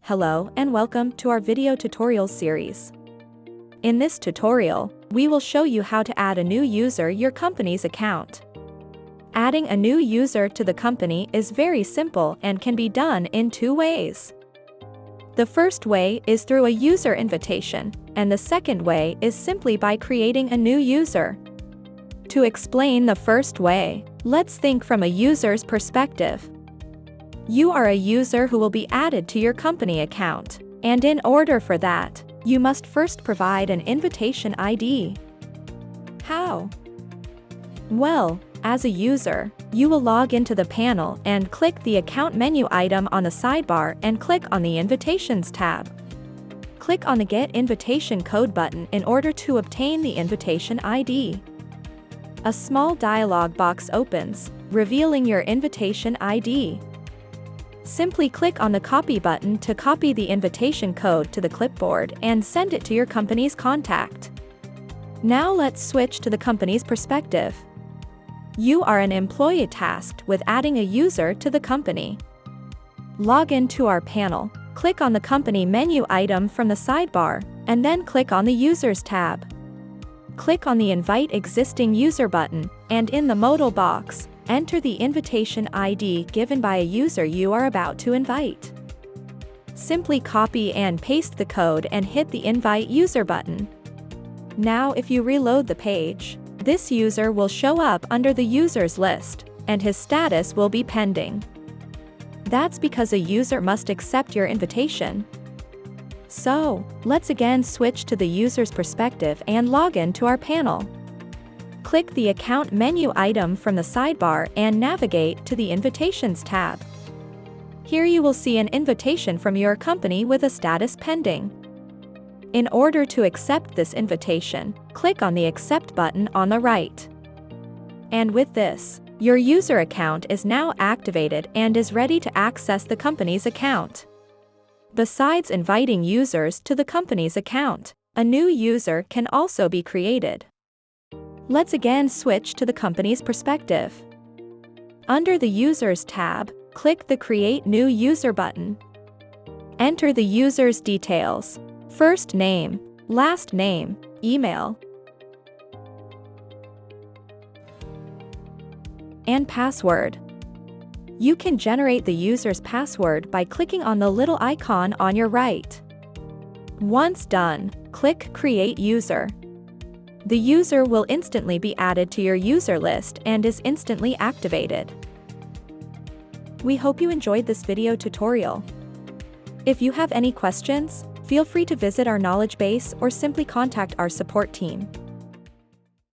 Hello and welcome to our video tutorial series. In this tutorial, we will show you how to add a new user to your company's account. Adding a new user to the company is very simple and can be done in two ways. The first way is through a user invitation, and the second way is simply by creating a new user. To explain the first way, let's think from a user's perspective. You are a user who will be added to your company account, and in order for that, you must first provide an invitation ID. How? Well, as a user, you will log into the panel and click the account menu item on the sidebar and click on the Invitations tab. Click on the Get Invitation Code button in order to obtain the invitation ID. A small dialog box opens, revealing your invitation ID. Simply click on the Copy button to copy the invitation code to the clipboard and send it to your company's contact. Now let's switch to the company's perspective. You are an employee tasked with adding a user to the company. Log into our panel, click on the Company menu item from the sidebar, and then click on the Users tab. Click on the Invite Existing User button, and in the modal box, enter the invitation ID given by a user you are about to invite. Simply copy and paste the code and hit the Invite User button. Now if you reload the page, this user will show up under the users list, and his status will be pending. That's because a user must accept your invitation. So, let's again switch to the user's perspective and log in to our panel. Click the Account menu item from the sidebar and navigate to the Invitations tab. Here you will see an invitation from your company with a status pending. In order to accept this invitation, click on the Accept button on the right. And with this, your user account is now activated and is ready to access the company's account. Besides inviting users to the company's account, a new user can also be created. Let's again switch to the company's perspective. Under the Users tab, click the Create New User button. Enter the user's details: first name, last name, email, and password. You can generate the user's password by clicking on the little icon on your right. Once done, click Create User. The user will instantly be added to your user list and is instantly activated. We hope you enjoyed this video tutorial. If you have any questions, feel free to visit our knowledge base or simply contact our support team.